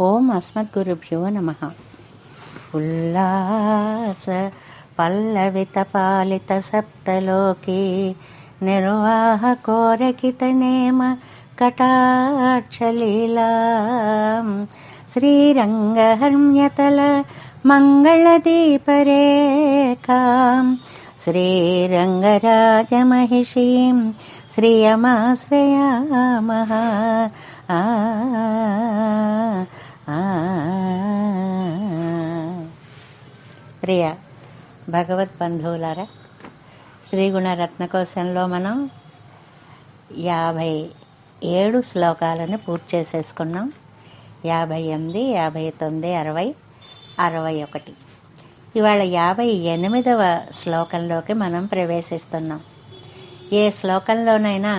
ఓం అస్మద్గురుభ్యో నమః. ఉల్లాస పల్లవిత పాలిత సప్తలోకే నిర్వాహకోరకిత నేమ కటాక్షలీలా శ్రీరంగహర్మ్యతల మంగళదీపరేఖాం శ్రీరంగరాజమహిషీం శ్రియమాశ్రయామః. ప్రియ భగవద్బంధువులారా, శ్రీగుణరత్నకోశంలో మనం 57 శ్లోకాలను పూర్తి చేసేసుకున్నాం. 58, 59, 60, 61. ఇవాళ 58వ శ్లోకంలోకి మనం ప్రవేశిస్తున్నాం. ఏ శ్లోకంలోనైనా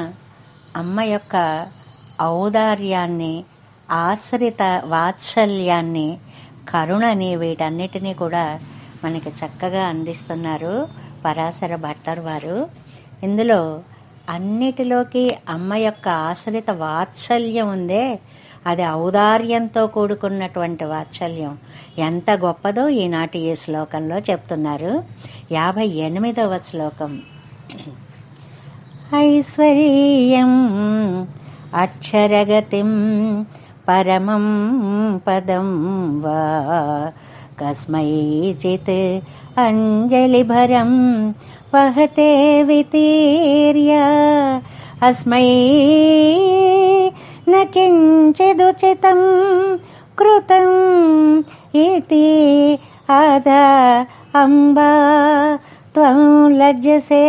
అమ్మ యొక్క ఔదార్యాన్ని, ఆశ్రిత వాత్సల్యాన్ని, కరుణని, వీటన్నిటినీ కూడా మనకి చక్కగా అందిస్తున్నారు పరాశర భట్టర్ వారు. ఇందులో అన్నిటిలోకి అమ్మ యొక్క ఆశ్రిత వాత్సల్యం ఉందే, అది ఔదార్యంతో కూడుకున్నటువంటి వాత్సల్యం ఎంత గొప్పదో ఈనాటి ఈ శ్లోకంలో చెప్తున్నారు. 58వ శ్లోకం. ఐశ్వర్యం అక్షరగతిం పరమం పదం వా కస్మైచిత్ అంజలిభరం వహతే వితీర్య అస్మై న కించిదుచితం కృతం ఇతి ఆదా అంబా త్వం లజ్జసే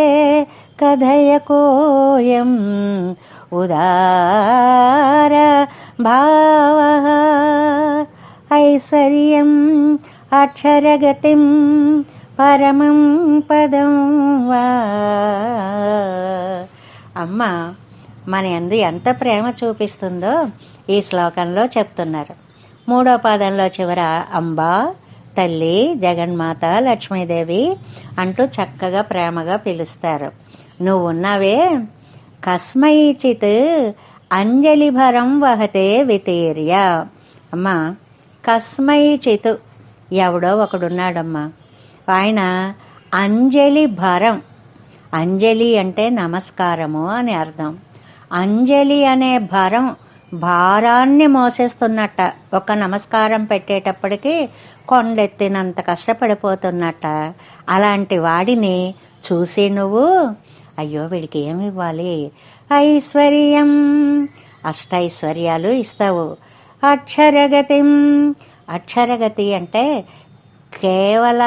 కథయకోయం ఉదార భావః. ఐశ్వర్యం అక్షరగతిం పరమం పదం వా. అమ్మ మన యందు ఎంత ప్రేమ చూపిస్తుందో ఈ శ్లోకంలో చెప్తున్నారు. 3వ పాదంలో చివర అంబా, తల్లి, జగన్మాత, లక్ష్మీదేవి అంటూ చక్కగా ప్రేమగా పిలుస్తారు. నువ్వు ఉన్నావే, కస్మైచిత్ అంజలిభరం వహతే వితీర్య. అమ్మా, కస్మైచిత్ ఎవడో ఒకడున్నాడమ్మా, ఆయన అంజలి భరం. అంజలి అంటే నమస్కారము అని అర్థం. అంజలి అనే భరం, భారాన్ని మోసేస్తున్నట్ట. ఒక నమస్కారం పెట్టేటప్పటికి కొండెత్తినంత కష్టపడిపోతున్నట్ట. అలాంటి వాడిని చూసి నువ్వు, అయ్యో వీడికి ఏమి ఇవ్వాలి, ఐశ్వర్యం, అష్టైశ్వర్యాలు ఇస్తావు. అక్షరగతిం, అక్షరగతి అంటే కేవల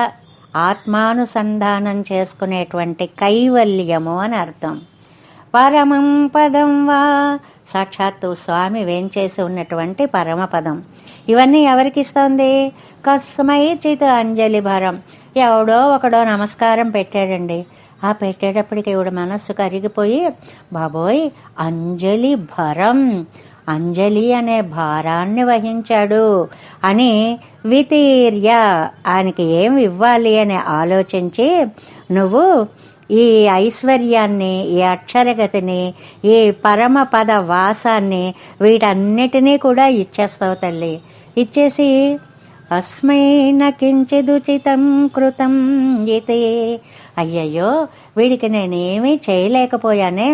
ఆత్మానుసంధానం చేసుకునేటువంటి కైవల్యము అని అర్థం. పరమం పదం వా, సాక్షాత్తు స్వామి వేంచేసి ఉన్నటువంటి పరమపదం. ఇవన్నీ ఎవరికి ఇస్తుంది? కస్మైచిత్ అంజలి భరం. ఎవడో ఒకడో నమస్కారం పెట్టాడండి, ఆ పెట్టేటప్పటికి ఇవిడ మనస్సు కరిగిపోయి, బాబోయ్ అంజలి భరం, అంజలి అనే భారాన్ని వహించాడు అని వితీర్య, ఆయనకి ఏం ఇవ్వాలి అని ఆలోచించి నువ్వు ఈ ఐశ్వర్యాన్ని, ఈ అక్షరగతిని, ఈ పరమపద వాసాన్ని, వీటన్నిటినీ కూడా ఇచ్చేస్తావు తల్లి. ఇచ్చేసి అస్మై న కించిదుచితం కృతం ఇతి, అయ్యయ్యో వీడికి నేనేమీ చేయలేకపోయానే,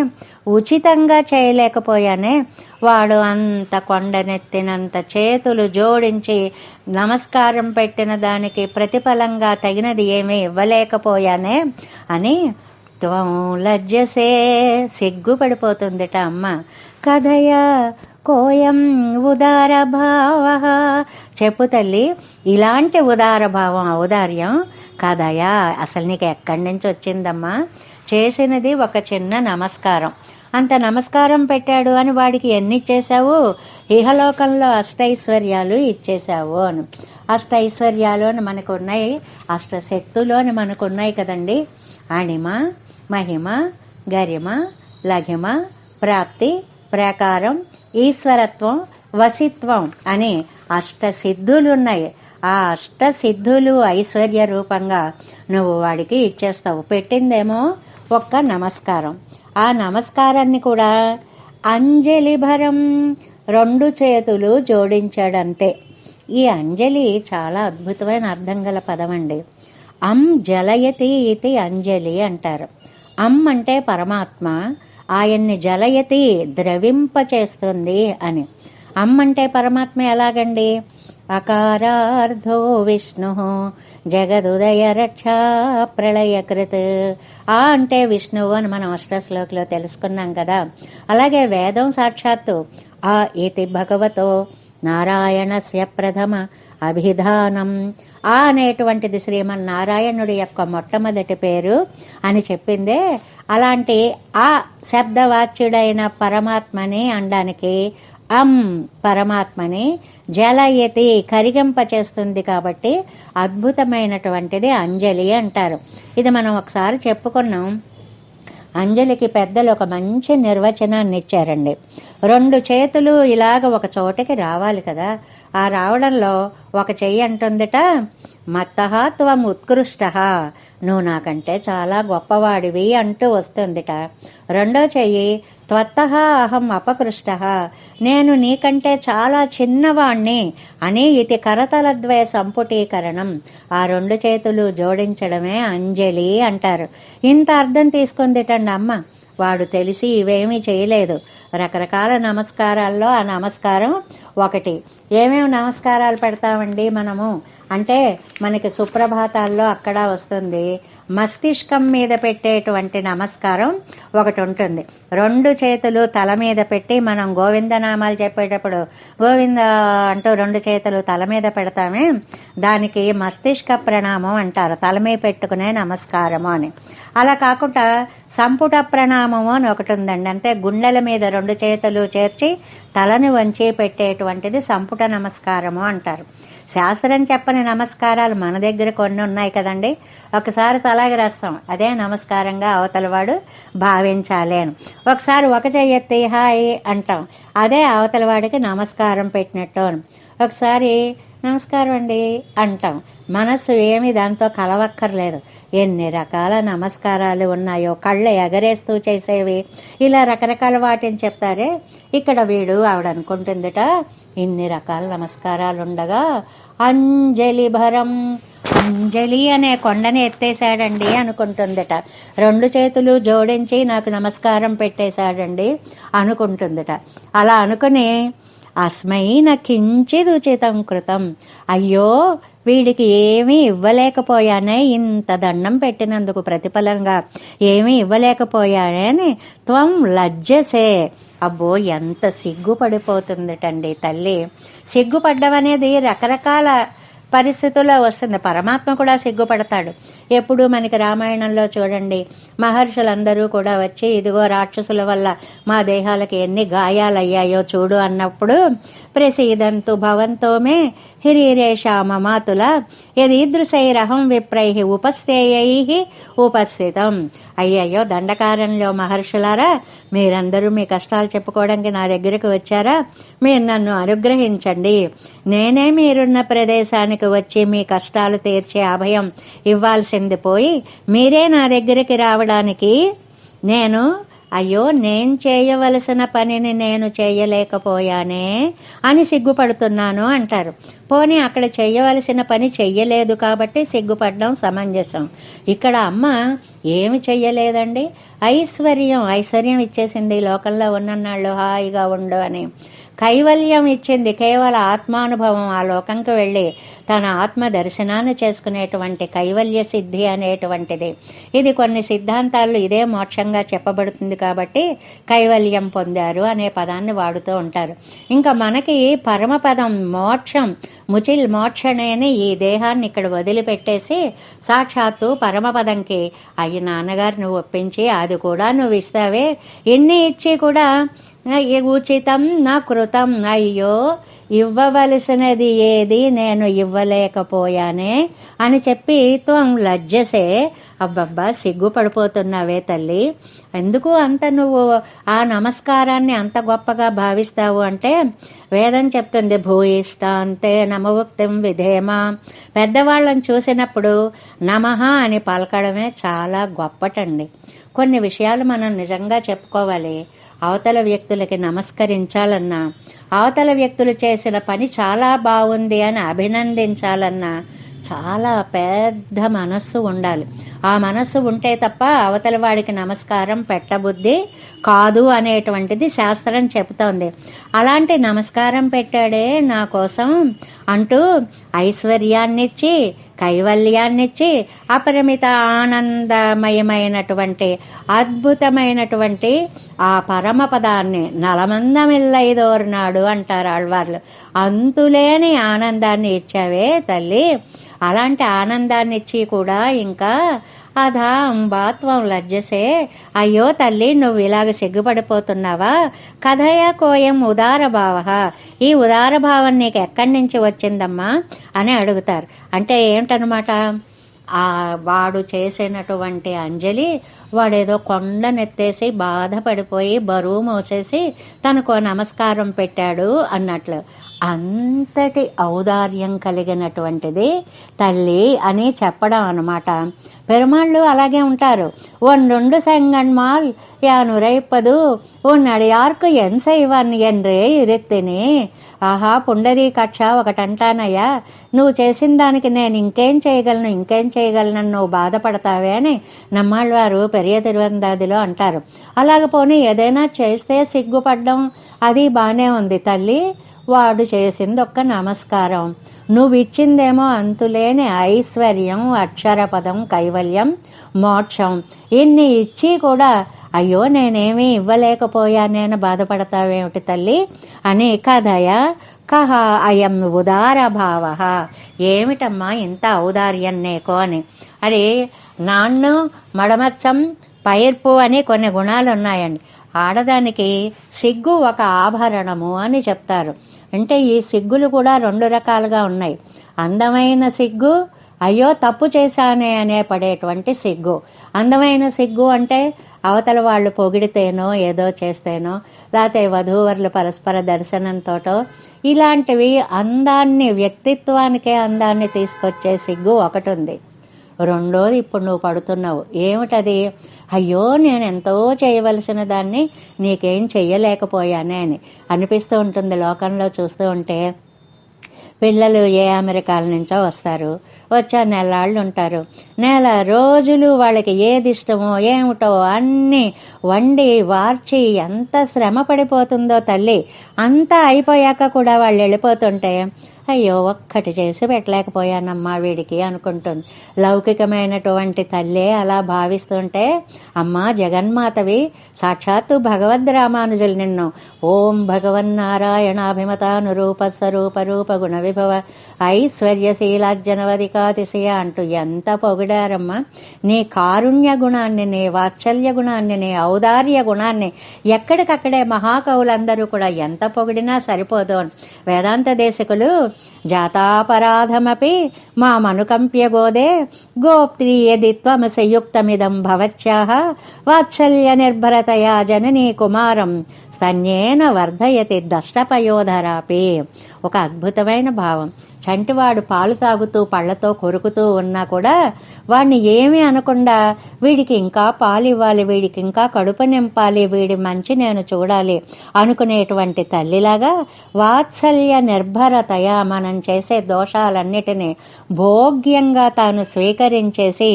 ఉచితంగా చేయలేకపోయానే, వాడు అంత కొండనెత్తినంత చేతులు జోడించి నమస్కారం పెట్టిన దానికి ప్రతిఫలంగా తగినది ఏమీ ఇవ్వలేకపోయానే అని త్వం లజ్జసే, సిగ్గుపడిపోతుందిట అమ్మ. కథయ కోయం ఉదార భావ, చెప్పు తల్లి ఇలాంటి ఉదార భావం, ఔదార్యం కథయా అసలు నీకు ఎక్కడి నుంచి వచ్చిందమ్మా? చేసినది ఒక చిన్న నమస్కారం, అంత నమస్కారం పెట్టాడు అని వాడికి ఎన్ని ఇచ్చేశావు? ఇహలోకంలో అష్టైశ్వర్యాలు ఇచ్చేశావు అని. అష్టైశ్వర్యాలు అని మనకు ఉన్నాయి, అష్టశక్తులు అని మనకు ఉన్నాయి కదండి. అణిమ, మహిమ, గరిమ, లఘిమ, ప్రాప్తి, ప్రాకారం, ఈశ్వరత్వం, వసిత్వం అని అష్టసిద్ధులు ఉన్నాయి. ఆ అష్టసిద్ధులు ఐశ్వర్య రూపంగా నువ్వు వాడికి ఇచ్చేస్తావు. పెట్టిందేమో ఒక్క నమస్కారం. ఆ నమస్కారాన్ని కూడా అంజలి భరం, 2 చేతులు జోడించాడంతే. ఈ అంజలి చాలా అద్భుతమైన అర్థం గల పదం అండి. జలయతి ఇది అంజలి అంటారు. అంటే పరమాత్మ, ఆయన్ని జలయతి ద్రవింపచేస్తుంది అని. అంటే పరమాత్మ ఎలాగండి? అకారార్థో విష్ణు జగదుదయ రక్షా ప్రళయకృత్. అంటే విష్ణువు అని మనం అష్టశ్లోకిలో తెలుసుకున్నాం కదా. అలాగే వేదం సాక్షాత్తు ఇతి భగవతో నారాయణస్య ప్రథమ అభిధానం. అనేటువంటిది శ్రీమన్నారాయణుడి యొక్క మొట్టమొదటి పేరు అని చెప్పిందే. అలాంటి ఆ శబ్దవాచ్యుడైన పరమాత్మని అనడానికి పరమాత్మని జలయతి కరిగింపచేస్తుంది కాబట్టి అద్భుతమైనటువంటిది అంజలి అంటారు. ఇది మనం ఒకసారి చెప్పుకున్నాం. అంజలికి పెద్దలు ఒక మంచి నిర్వచనాన్ని ఇచ్చారండి. 2 చేతులు ఇలాగ ఒక చోటకి రావాలి కదా. ఆ రావడంలో ఒక చెయ్యి అంటుందిట, మత్తః త్వం ఉత్కృష్టః, నువ్వు నాకంటే చాలా గొప్పవాడివి అంటూ వస్తుందిట. రెండో చెయ్యి త్వత్తః అహం అపకృష్టః, నేను నీకంటే చాలా చిన్నవాణ్ణి అని. ఇది కరతలద్వయ సంపుటీకరణం. ఆ 2 చేతులు జోడించడమే అంజలి అంటారు. ఇంత అర్థం తీసుకుందిటండి అమ్మ. వాడు తెలిసి ఇవేమీ చేయలేదు. రకరకాల నమస్కారాల్లో ఆ నమస్కారం ఒకటి. ఏమేమి నమస్కారాలు పెడతామండి మనము అంటే, మనకి సుప్రభాతాల్లో అక్కడ వస్తుంది, మస్తిష్కం మీద పెట్టేటువంటి నమస్కారం ఒకటి ఉంటుంది. 2 చేతులు తల మీద పెట్టి మనం గోవిందనామాలు చెప్పేటప్పుడు గోవింద అంటూ 2 చేతులు తల మీద పెడతామే, దానికి మస్తిష్క ప్రణామం అంటారు, తల మీద పెట్టుకునే నమస్కారము అని. అలా కాకుండా సంపుట ప్రణామము అని ఒకటి ఉందండి. అంటే గుండెల మీద 2 చేతులు చేర్చి తలని వంచి పెట్టేటువంటిది సంపుట నమస్కారము అంటారు. శాస్త్రం చెప్పని నమస్కారాలు మన దగ్గర కొన్ని ఉన్నాయి కదండి. ఒకసారి తలాగి రాస్తాం, అదే నమస్కారంగా అవతలవాడు భావించాలి అని. ఒకసారి ఒక చెయ్యెత్తి హాయ్ అంటాం, అదే అవతలవాడికి నమస్కారం పెట్టినట్టు అని. ఒకసారి నమస్కారం అండి అంటాం, మనస్సు ఏమి దాంతో కలవక్కర్లేదు. ఎన్ని రకాల నమస్కారాలు ఉన్నాయో, కళ్ళు ఎగరేస్తూ చేసేవి, ఇలా రకరకాల వాటిని చెప్తారే. ఇక్కడ వీడు ఆవిడ అనుకుంటుందిట, ఇన్ని రకాల నమస్కారాలు ఉండగా అంజలి భరం, అంజలి అనే కొండని ఎత్తేసాడండి అనుకుంటుందిట. 2 చేతులు జోడించి నాకు నమస్కారం పెట్టేశాడండి అనుకుంటుందిట. అలా అనుకుని అస్మైన కించిదుచితం కృతం, అయ్యో వీడికి ఏమీ ఇవ్వలేకపోయానే, ఇంత దండం పెట్టినందుకు ప్రతిఫలంగా ఏమీ ఇవ్వలేకపోయానే అని త్వం లజ్జసే. అబ్బో ఎంత సిగ్గుపడిపోతుందటండి తల్లి. సిగ్గుపడ్డం అనేది రకరకాల పరిస్థితుల్లో వస్తుంది. పరమాత్మ కూడా సిగ్గుపడతాడు. ఎప్పుడు మనకి రామాయణంలో చూడండి, మహర్షులందరూ కూడా వచ్చి ఇదిగో రాక్షసుల వల్ల మా దేహాలకి ఎన్ని గాయాలయ్యాయో చూడు అన్నప్పుడు, ప్రసీదంతు భవంతో మే హిరీరేషామమాతుల యదీదృశైరహం విప్రై ఉపస్థేయై ఉపస్థితం. అయ్యయ్యో దండకారణ్యంలో మహర్షులారా, మీరందరూ మీ కష్టాలు చెప్పుకోవడానికి నా దగ్గరకు వచ్చారా? మీరు నన్ను అనుగ్రహించండి. నేనే మీరున్న ప్రదేశానికి వచ్చి మీ కష్టాలు తీర్చే అభయం ఇవ్వాల్సింది పోయి, మీరే నా దగ్గరికి రావడానికి నేను నేను చేయవలసిన పనిని నేను చేయలేకపోయానే అని సిగ్గుపడుతున్నాను అంటారు. పోనీ అక్కడ చేయవలసిన పని చెయ్యలేదు కాబట్టి సిగ్గుపడడం సమంజసం. ఇక్కడ అమ్మ ఏమి చెయ్యలేదండి, ఐశ్వర్యం ఇచ్చేసింది. లోకంలో ఉన్ననాళ్ళు హాయిగా ఉండు అని కైవల్యం ఇచ్చింది. కేవలం ఆత్మానుభవం, ఆ లోకంకి వెళ్ళి తన ఆత్మ దర్శనాన్ని చేసుకునేటువంటి కైవల్య సిద్ధి అనేటువంటిది. ఇది కొన్ని సిద్ధాంతాల్లో ఇదే మోక్షంగా చెప్పబడుతుంది కాబట్టి కైవల్యం పొందారు అనే పదాన్ని వాడుతూ ఉంటారు. ఇంకా మనకి పరమపదం మోక్షం, ముచిల్ మోక్షణేని ఈ దేహాన్ని ఇక్కడ వదిలిపెట్టేసి సాక్షాత్తు పరమపదంకి అయ్యి నాన్నగారు నువ్వు ఒప్పించి అది కూడా నువ్వు ఇస్తావే, ఇన్ని ఇచ్చి కూడా ఉచితం నా కృతం, అయ్యో ఇవ్వవలసినది ఏది నేను ఇవ్వలేకపోయానే అని చెప్పి త్వం లజ్జసే. అబ్బబ్బా సిగ్గుపడిపోతున్నావే తల్లి, ఎందుకు అంత నువ్వు ఆ నమస్కారాన్ని అంత గొప్పగా భావిస్తావు అంటే, వేదం చెప్తుంది భూయిష్టాంతే నమోక్తిం విధేమ. పెద్దవాళ్ళని చూసినప్పుడు నమః అని పలకడమే చాలా గొప్పటండి. కొన్ని విషయాలు మనం నిజంగా చెప్పుకోవాలి. అవతల వ్యక్తులకి నమస్కరించాలన్నా అవతల వ్యక్తులు చేసిన పని చాలా బాగుంది అని అభినందించాలన్నా చాలా పెద్ద మనస్సు ఉండాలి. ఆ మనస్సు ఉంటే తప్ప అవతల వాడికి నమస్కారం పెట్టబుద్ధి కాదు అనేటువంటిది శాస్త్రం చెబుతోంది. అలాంటి నమస్కారం పెట్టాడే నా కోసం అంటూ ఐశ్వర్యాన్నిచ్చి, కైవల్యాన్నిచ్చి, అపరిమిత ఆనందమయమైనటువంటి అద్భుతమైనటువంటి ఆ పరమపదాన్ని నలమందమిల్లైదోర్నాడు అంటారు ఆళ్వార్లు. అంతులేని ఆనందాన్ని ఇచ్చావే తల్లి. అలాంటి ఆనందాన్ని ఇచ్చి కూడా ఇంకా అధా అంబాత్వం లజ్జసే, అయ్యో తల్లి నువ్వు ఇలాగ సిగ్గుపడిపోతున్నావా? కథయా కోయం ఉదారభావ, ఈ ఉదారభావం నీకు ఎక్కడి నుంచి వచ్చిందమ్మా అని అడుగుతారు. అంటే ఏమిటనమాట, వాడు చేసినటువంటి అంజలి వాడేదో కొండనెత్తేసి బాధపడిపోయి బరువు మోసేసి తనకు నమస్కారం పెట్టాడు అన్నట్లు. అంతటి ఔదార్యం కలిగినటువంటిది తల్లి అని చెప్పడం అన్నమాట. పెరుమాళ్ళు అలాగే ఉంటారు. ఒండు సెంగన్మాల్ యానురైపదు ఉన్నడియార్కు ఎన్సైవన్ ఎన్రే ఇరెత్తిని. ఆహా పుండరీకాక్ష ఒకటంటానయ్యా, నువ్వు చేసిన దానికి నేను ఇంకేం చేయగలను నువ్వు బాధపడతావే అని నమ్మాళ్ళవారు పెరియ తిరువందాదిలో అంటారు. అలాగపోనీ ఏదైనా చేస్తే సిగ్గుపడ్డం అది బాగానే ఉంది తల్లి. వాడు చేసింది ఒక్క నమస్కారం, నువ్వు ఇచ్చిందేమో అంతులేని ఐశ్వర్యం, అక్షరపదం, కైవల్యం, మోక్షం. ఇన్ని ఇచ్చి కూడా అయ్యో నేనేమీ ఇవ్వలేకపోయానేని బాధపడతావేమిటి తల్లి అని కథయా కహ అయం ఉదారభావ, ఏమిటమ్మా ఇంత ఔదార్యం నీకో అని. అది నాన్ను మడమత్సం పైర్పు అని కొన్ని గుణాలు ఉన్నాయండి. ఆడదానికి సిగ్గు ఒక ఆభరణము అని చెప్తారు. అంటే ఈ సిగ్గులు కూడా 2 రకాలుగా ఉన్నాయి. అందమైన సిగ్గు, అయ్యో తప్పు చేశానే అనే పడేటువంటి సిగ్గు. అందమైన సిగ్గు అంటే అవతల వాళ్ళు పొగిడితేనో ఏదో చేస్తేనో, లేకపోతే వధూవరులు పరస్పర దర్శనంతోటో, ఇలాంటివి అందాన్ని, వ్యక్తిత్వానికే అందాన్ని తీసుకొచ్చే సిగ్గు ఒకటి ఉంది. రెండోది ఇప్పుడు నువ్వు పడుతున్నావు ఏమిటది, అయ్యో నేను ఎంతో చేయవలసిన దాన్ని నీకేం చెయ్యలేకపోయానే అని అనిపిస్తూ ఉంటుంది. లోకంలో చూస్తూ ఉంటే పిల్లలు ఏ అమెరికాల నుంచో వస్తారు, వచ్చా నెలాళ్ళు ఉంటారు. నెల రోజులు వాళ్ళకి ఏది ఇష్టమో ఏమిటో అన్నీ వండి వార్చి ఎంత శ్రమ పడిపోతుందో తల్లి. అంతా అయిపోయాక కూడా వాళ్ళు వెళ్ళిపోతుంటే అయ్యో ఒక్కటి చేసి పెట్టలేకపోయానమ్మా వీడికి అనుకుంటుంది. లౌకికమైనటువంటి తల్లే అలా భావిస్తుంటే, అమ్మా జగన్మాతవి, సాక్షాత్తు భగవద్ రామానుజులు నిన్ను ఓం భగవన్నారాయణాభిమతానురూప స్వరూప రూప గుణ విభవ ఐశ్వర్యశీలాజ్జనవధికాతిశయ అంటూ ఎంత పొగిడారమ్మా. నీ కారుణ్య గుణాన్ని, నీ వాత్సల్య గుణాన్ని, నీ ఔదార్య గుణాన్ని ఎక్కడికక్కడే మహాకవులందరూ కూడా ఎంత పొగిడినా సరిపోదు. వేదాంత దేశికులు జాతాపరాధమపి మామనుకంప్య గోదే గోప్త్రీయది త్వమసయుక్తమిదం భవత్యాః వాత్సల్య నిర్భరతయా జననీ కుమారం స్తన్యేన వర్ధయతి దష్టపయోధరాపి. ఒక అద్భుతమైన భావం. చంటివాడు పాలు తాగుతూ పళ్లతో కొరుకుతూ ఉన్నా కూడా వాడిని ఏమీ అనకుండా వీడికి ఇంకా పాలు ఇవ్వాలి, వీడికి ఇంకా కడుపు నింపాలి, వీడి మంచి నేను చూడాలి అనుకునేటువంటి తల్లిలాగా వాత్సల్య నిర్భరతయ మనం చేసే దోషాలన్నిటినీ భోగ్యంగా తాను స్వీకరించేసి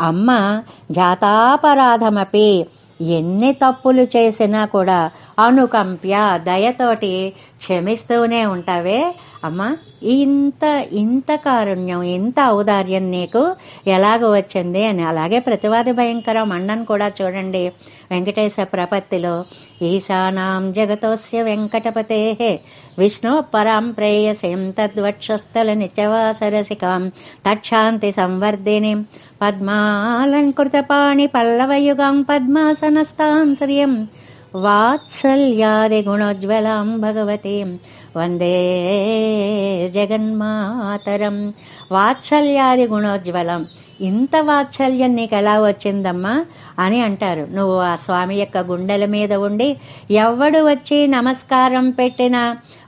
అమ్మ జాతాపరాధమపి ఎన్ని తప్పులు చేసినా కూడా అనుకంప్య దయతోటి క్షమిస్తూనే ఉంటావే అమ్మా. ఇంత కారుణ్యం, ఇంత ఔదార్యం నీకు ఎలాగ వచ్చింది అని. అలాగే ప్రతివాది భయంకరం అన్నను కూడా చూడండి వెంకటేశ ప్రపత్తిలో, ఈశానాం జగతోస్య వెంకటపతే విష్ణు పరాం ప్రేయసీం తద్వక్షస్థల నిత్యవాసరసికాం తక్షాంతి సంవర్ధిని పద్మాలంకృతపాణి పల్లవయుగాం పద్మాసనస్తాం శ్రియం వాత్సల్యాది గుణోజ్వలాం భగవతీం వందే జగన్మాతరం. వాత్సల్యాది గుణోజ్వలం ఇంత వాత్సల్యం నీకు ఎలా వచ్చిందమ్మా అని అంటారు. నువ్వు ఆ స్వామి యొక్క గుండెల మీద ఉండి ఎవడు వచ్చి నమస్కారం పెట్టినా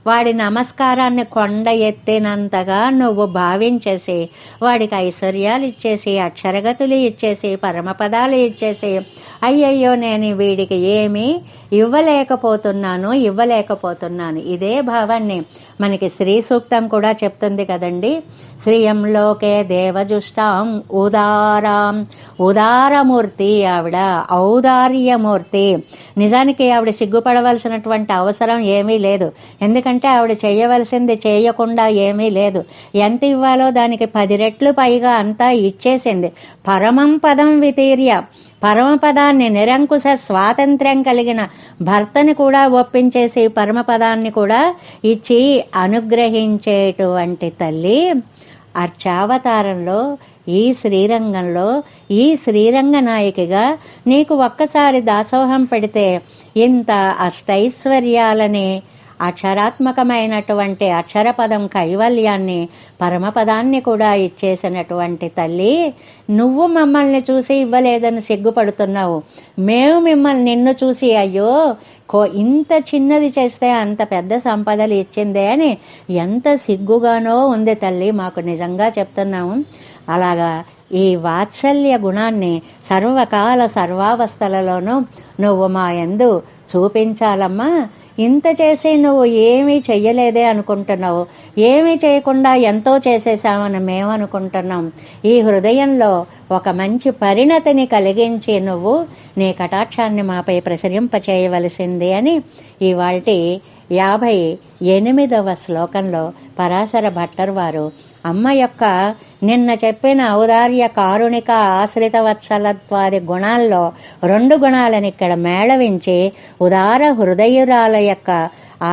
వాడి నమస్కారాన్ని కొండ ఎత్తినంతగా నువ్వు భావించేసి వాడికి ఐశ్వర్యాలు ఇచ్చేసి అక్షరగతులు ఇచ్చేసి పరమపదాలు ఇచ్చేసి అయ్యయ్యో నేను వీడికి ఏమీ ఇవ్వలేకపోతున్నాను ఇదే భావాన్ని మనకి శ్రీ సూక్తం కూడా చెప్తుంది కదండి. శ్రీయం లోకే దేవజుష్టాం ఉదారమూర్తి, ఆవిడ ఔదార్యమూర్తి. నిజానికి ఆవిడ సిగ్గుపడవలసినటువంటి అవసరం ఏమీ లేదు, ఎందుకంటే ఆవిడ చేయవలసింది చేయకుండా ఏమీ లేదు. ఎంత ఇవ్వాలో దానికి 10 రెట్లు పైగా అంతా ఇచ్చేసింది. పరమం పదం వితీర్య, పరమపదాన్ని నిరంకుశ స్వాతంత్ర్యం కలిగిన భర్తని కూడా ఒప్పించేసి పరమపదాన్ని కూడా ఇచ్చి అనుగ్రహించేటువంటి తల్లి అర్చావతారంలో ఈ శ్రీరంగంలో ఈ శ్రీరంగ నాయకిగా నీకు ఒక్కసారి దాసోహం పెడితే ఇంత అష్టైశ్వర్యాలని అక్షరాత్మకమైనటువంటి అక్షరపదం కైవల్యాన్ని పరమపదాన్ని కూడా ఇచ్చేసినటువంటి తల్లి, నువ్వు మమ్మల్ని చూసి ఇవ్వలేదని సిగ్గుపడుతున్నావు, మేము నిన్ను చూసి అయ్యో ఇంత చిన్నది చేస్తే అంత పెద్ద సంపదలు ఇచ్చిందే అని ఎంత సిగ్గుగానో ఉంది తల్లి, మాకు నిజంగా చెప్తున్నాము. అలాగా ఈ వాత్సల్య గుణాన్ని సర్వకాల సర్వావస్థలలోనూ నువ్వు మా యందు చూపించాలమ్మా. ఇంత చేసి నువ్వు ఏమీ చెయ్యలేదే అనుకుంటున్నావు, ఏమీ చేయకుండా ఎంతో చేసేసామని మేము అనుకుంటున్నాం. ఈ హృదయంలో ఒక మంచి పరిణతిని కలిగించి నువ్వు నీ కటాక్షాన్ని మాపై ప్రసరింపచేయవలసింది అని ఇవాల్టి 58వ శ్లోకంలో పరాశర భట్టర్ వారు అమ్మ యొక్క నిన్న చెప్పిన ఔదార్య కారుణిక ఆశ్రిత వత్సలత్వాది గుణాల్లో 2 గుణాలను ఇక్కడ మేళవించి ఉదార హృదయురాల యొక్క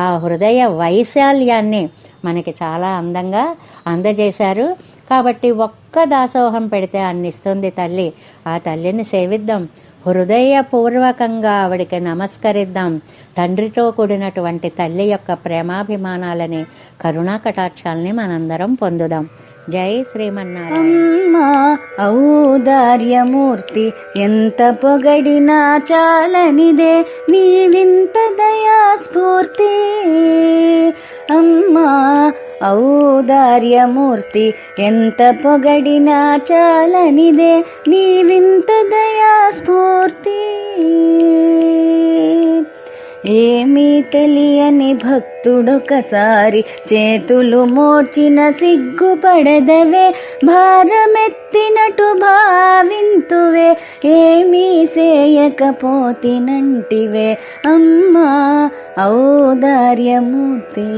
ఆ హృదయ వైశాల్యాన్ని మనకి చాలా అందంగా అందజేశారు. కాబట్టి ఒక్క దాసోహం పెడితే అన్నిస్తుంది తల్లి. ఆ తల్లిని సేవిద్దాం, హృదయపూర్వకంగా ఆవిడికి నమస్కరిద్దాం. తండ్రితో కూడినటువంటి తల్లి యొక్క ప్రేమాభిమానాలని కరుణా కటాక్షాలని మనందరం పొందుదాం. జై శ్రీమన్నారాయణ. అమ్మా ఔదార్యమూర్తి ఎంత పొగడినా చాలనిదే నీ వింత దయా స్ఫూర్తి. అమ్మా ఔదార్యమూర్తి ఎంత పొగడినా చాలనిదే నీ వింత దయా స్ఫూర్తి. ఏమీ తెలియని భక్తుడొకసారి చేతులు మోడ్చిన సిగ్గుపడదవే, భారమెత్తినటు భావింతువే, ఏమీ చేయకపోతినంటివే అమ్మా ఔదార్యమూర్తి.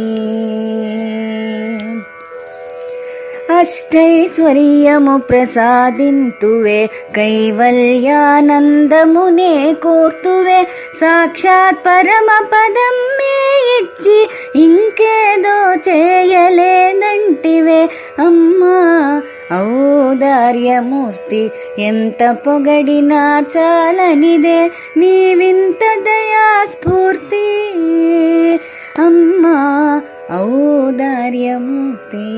అష్టైశ్వర్యము ప్రసాదింతువే, కైవల్యానందమునే కోర్తువే, సాక్షాత్ పరమ పదం మే ఇచ్చి ఇంకేదో చేయలేదంటివే అమ్మా ఔదార్యమూర్తి. ఎంత పొగడినా చాలనిదే నీ వింత దయా స్ఫూర్తి అమ్మా ఔదార్యమూర్తి.